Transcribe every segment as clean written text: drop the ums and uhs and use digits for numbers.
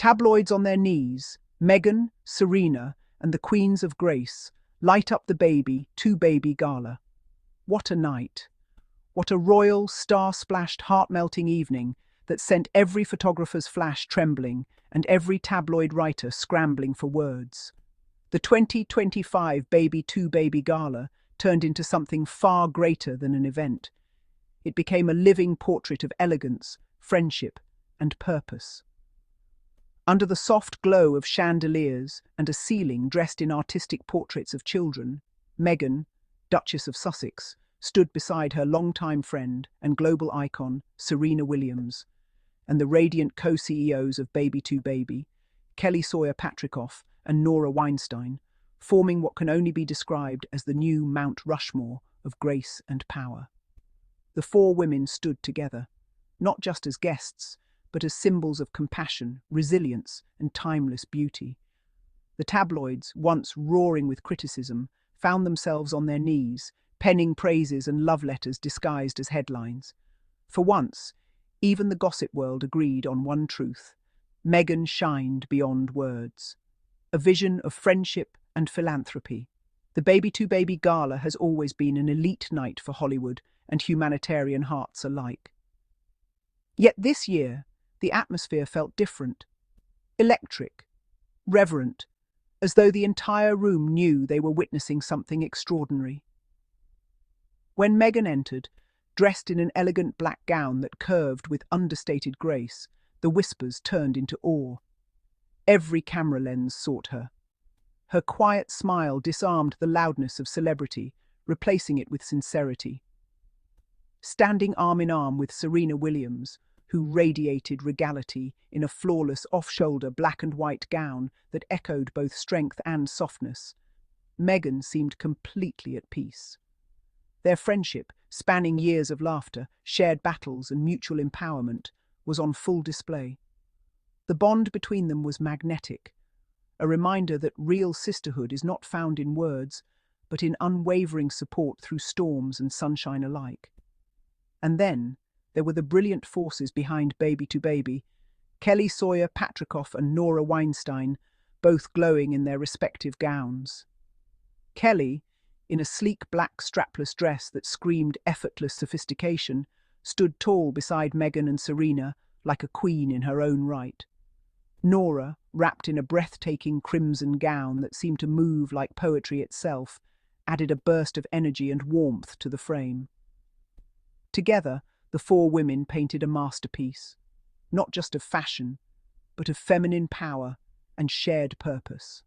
Tabloids on their knees, Meghan, Serena, and the Queens of Grace light up the Baby2Baby Gala. What a night! What a royal, star-splashed, heart-melting evening that sent every photographer's flash trembling and every tabloid writer scrambling for words. The 2025 Baby2Baby Gala turned into something far greater than an event. It became a living portrait of elegance, friendship, and purpose. Under the soft glow of chandeliers and a ceiling dressed in artistic portraits of children, Meghan, Duchess of Sussex, stood beside her longtime friend and global icon, Serena Williams, and the radiant co-CEOs of Baby2Baby, Sawyer Patricof and Norah Weinstein, forming what can only be described as the new Mount Rushmore of grace and power. The four women stood together, not just as guests, but as symbols of compassion, resilience, and timeless beauty. The tabloids, once roaring with criticism, found themselves on their knees, penning praises and love letters disguised as headlines. For once, even the gossip world agreed on one truth: Meghan shined beyond words. A vision of friendship and philanthropy. The Baby2Baby Gala has always been an elite night for Hollywood and humanitarian hearts alike. Yet this year, the atmosphere felt different. Electric, reverent, as though the entire room knew they were witnessing something extraordinary. When Meghan entered, dressed in an elegant black gown that curved with understated grace, the whispers turned into awe. Every camera lens sought her. Her quiet smile disarmed the loudness of celebrity, replacing it with sincerity. Standing arm in arm with Serena Williams, who radiated regality in a flawless off-shoulder black and white gown that echoed both strength and softness, Meghan seemed completely at peace. Their friendship, spanning years of laughter, shared battles, and mutual empowerment, was on full display. The bond between them was magnetic, a reminder that real sisterhood is not found in words, but in unwavering support through storms and sunshine alike. And then there were the brilliant forces behind Baby2Baby, Sawyer Patricof and Norah Weinstein, both glowing in their respective gowns. Kelly, in a sleek black strapless dress that screamed effortless sophistication, stood tall beside Meghan and Serena, like a queen in her own right. Norah, wrapped in a breathtaking crimson gown that seemed to move like poetry itself, added a burst of energy and warmth to the frame. Together, the four women painted a masterpiece, not just of fashion, but of feminine power and shared purpose.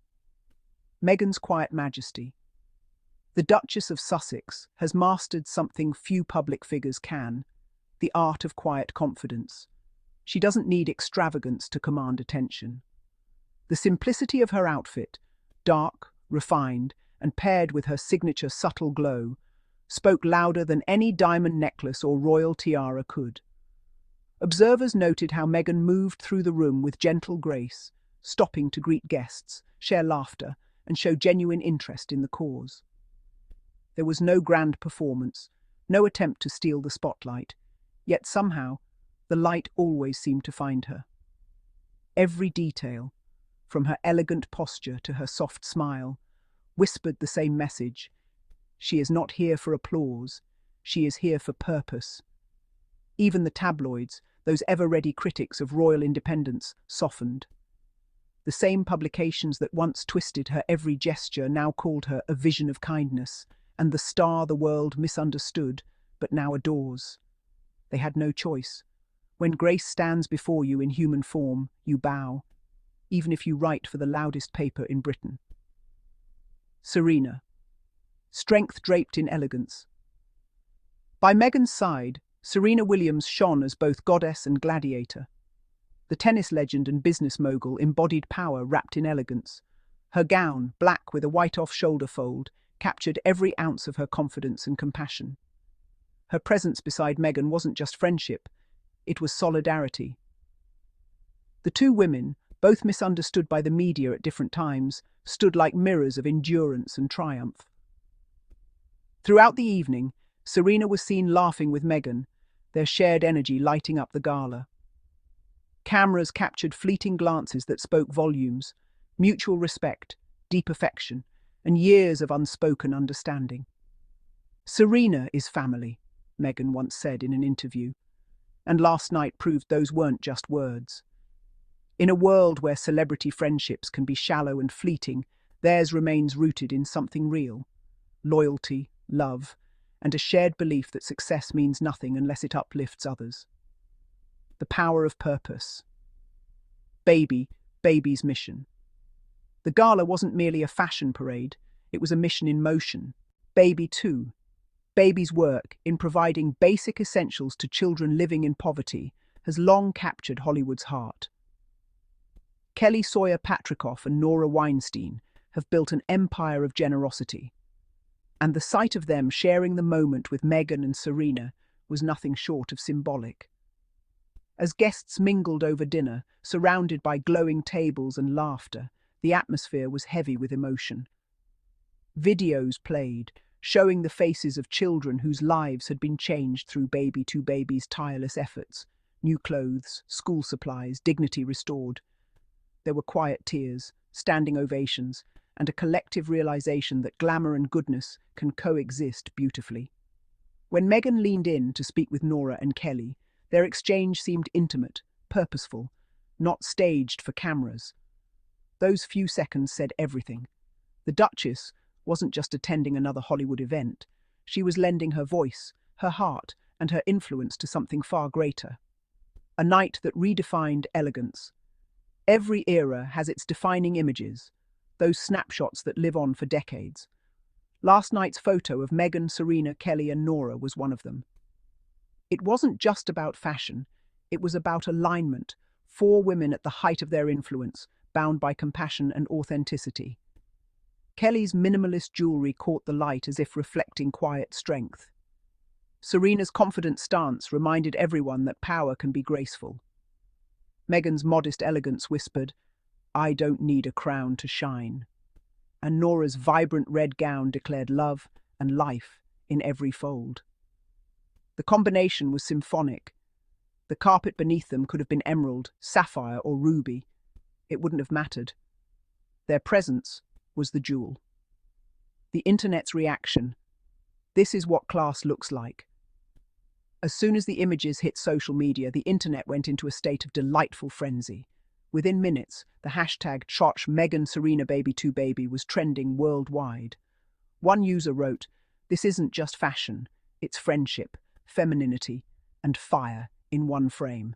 Meghan's quiet majesty. The Duchess of Sussex has mastered something few public figures can: the art of quiet confidence. She doesn't need extravagance to command attention. The simplicity of her outfit, dark, refined, and paired with her signature subtle glow, spoke louder than any diamond necklace or royal tiara could. Observers noted how Meghan moved through the room with gentle grace, stopping to greet guests, share laughter, and show genuine interest in the cause. There was no grand performance, no attempt to steal the spotlight, yet somehow the light always seemed to find her. Every detail, from her elegant posture to her soft smile, whispered the same message: she is not here for applause, she is here for purpose. Even the tabloids, those ever-ready critics of royal independence, softened. The same publications that once twisted her every gesture now called her a vision of kindness, and the star the world misunderstood, but now adores. They had no choice. When grace stands before you in human form, you bow, even if you write for the loudest paper in Britain. Serena. Strength draped in elegance. By Meghan's side, Serena Williams shone as both goddess and gladiator. The tennis legend and business mogul embodied power wrapped in elegance. Her gown, black with a white off-shoulder fold, captured every ounce of her confidence and compassion. Her presence beside Meghan wasn't just friendship, it was solidarity. The two women, both misunderstood by the media at different times, stood like mirrors of endurance and triumph. Throughout the evening, Serena was seen laughing with Meghan, their shared energy lighting up the gala. Cameras captured fleeting glances that spoke volumes, mutual respect, deep affection, and years of unspoken understanding. Serena is family, Meghan once said in an interview, and last night proved those weren't just words. In a world where celebrity friendships can be shallow and fleeting, theirs remains rooted in something real: loyalty, love, and a shared belief that success means nothing unless it uplifts others. The power of purpose. Baby's mission. The gala wasn't merely a fashion parade, it was a mission in motion. Baby's work in providing basic essentials to children living in poverty has long captured Hollywood's heart. Sawyer, Patricof and Norah Weinstein have built an empire of generosity, and the sight of them sharing the moment with Meghan and Serena was nothing short of symbolic. As guests mingled over dinner, surrounded by glowing tables and laughter, the atmosphere was heavy with emotion. Videos played, showing the faces of children whose lives had been changed through Baby2Baby's tireless efforts: new clothes, school supplies, dignity restored. There were quiet tears, standing ovations, and a collective realization that glamour and goodness can coexist beautifully. When Meghan leaned in to speak with Norah and Kelly, their exchange seemed intimate, purposeful, not staged for cameras. Those few seconds said everything. The Duchess wasn't just attending another Hollywood event. She was lending her voice, her heart, and her influence to something far greater. A night that redefined elegance. Every era has its defining images, those snapshots that live on for decades. Last night's photo of Meghan, Serena, Kelly, and Norah was one of them. It wasn't just about fashion, it was about alignment: four women at the height of their influence, bound by compassion and authenticity. Kelly's minimalist jewelry caught the light as if reflecting quiet strength. Serena's confident stance reminded everyone that power can be graceful. Meghan's modest elegance whispered, "I don't need a crown to shine." And Norah's vibrant red gown declared love and life in every fold. The combination was symphonic. The carpet beneath them could have been emerald, sapphire, or ruby. It wouldn't have mattered. Their presence was the jewel. The internet's reaction. This is what class looks like. As soon as the images hit social media, the internet went into a state of delightful frenzy. Within minutes, the hashtag #Meghan Serena Baby2Baby was trending worldwide. One user wrote, "This isn't just fashion, it's friendship, femininity, and fire in one frame."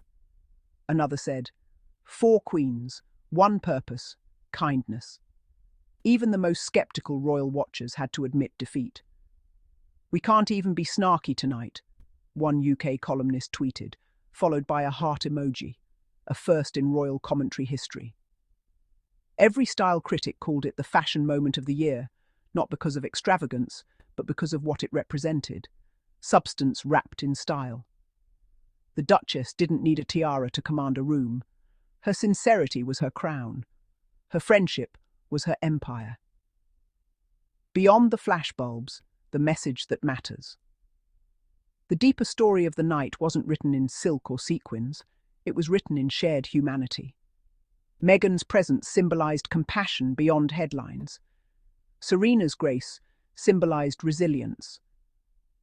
Another said, "Four queens, one purpose, kindness." Even the most skeptical royal watchers had to admit defeat. "We can't even be snarky tonight," one UK columnist tweeted, followed by a heart emoji, a first in royal commentary history. Every style critic called it the fashion moment of the year, not because of extravagance, but because of what it represented: substance wrapped in style. The Duchess didn't need a tiara to command a room. Her sincerity was her crown. Her friendship was her empire. Beyond the flashbulbs, the message that matters. The deeper story of the night wasn't written in silk or sequins, it was written in shared humanity. Meghan's presence symbolized compassion beyond headlines. Serena's grace symbolized resilience.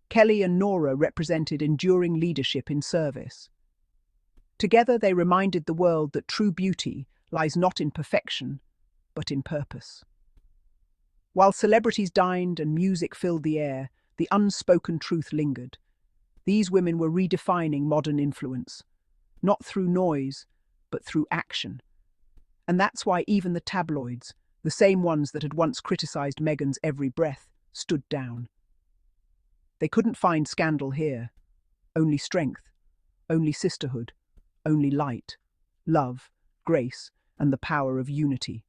Kelly and Norah represented enduring leadership in service. Together they reminded the world that true beauty lies not in perfection, but in purpose. While celebrities dined and music filled the air, the unspoken truth lingered. These women were redefining modern influence, not through noise, but through action. And that's why even the tabloids, the same ones that had once criticized Meghan's every breath, stood down. They couldn't find scandal here. Only strength, only sisterhood, only light, love, grace, and the power of unity.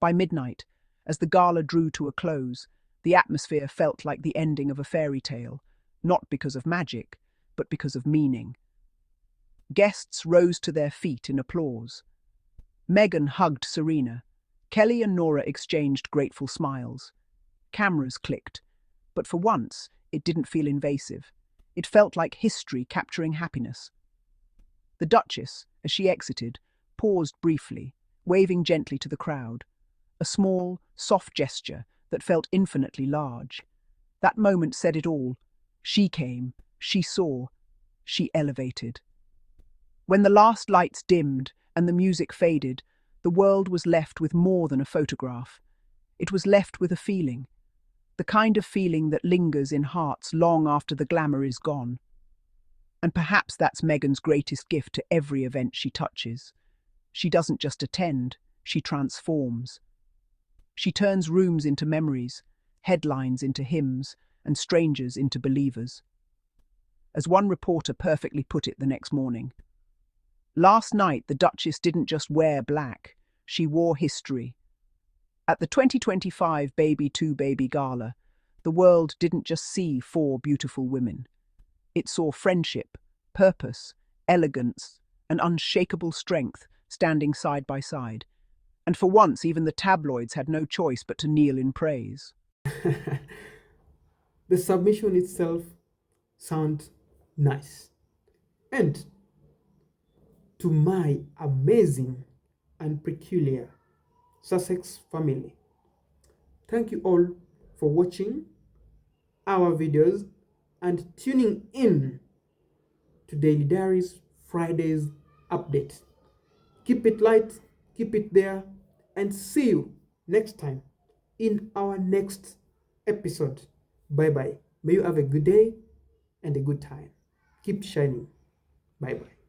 By midnight, as the gala drew to a close, the atmosphere felt like the ending of a fairy tale, not because of magic, but because of meaning. Guests rose to their feet in applause. Meghan hugged Serena. Kelly and Norah exchanged grateful smiles. Cameras clicked, but for once, it didn't feel invasive. It felt like history capturing happiness. The Duchess, as she exited, paused briefly, waving gently to the crowd, a small, soft gesture that felt infinitely large. That moment said it all. She came, she saw, she elevated. When the last lights dimmed and the music faded, the world was left with more than a photograph. It was left with a feeling, the kind of feeling that lingers in hearts long after the glamour is gone. And perhaps that's Meghan's greatest gift to every event she touches. She doesn't just attend, she transforms. She turns rooms into memories, headlines into hymns, and strangers into believers. As one reporter perfectly put it the next morning, last night the Duchess didn't just wear black, she wore history. At the 2025 Baby2Baby Gala, the world didn't just see four beautiful women. It saw friendship, purpose, elegance, and unshakable strength standing side by side. And for once, even the tabloids had no choice but to kneel in praise. The submission itself sounds nice. And to my amazing and peculiar Sussex family, thank you all for watching our videos and tuning in to Daily Diaries Fridays update. Keep it light, keep it there, and see you next time in our next episode. Bye bye. May you have a good day and a good time. Keep shining. Bye bye.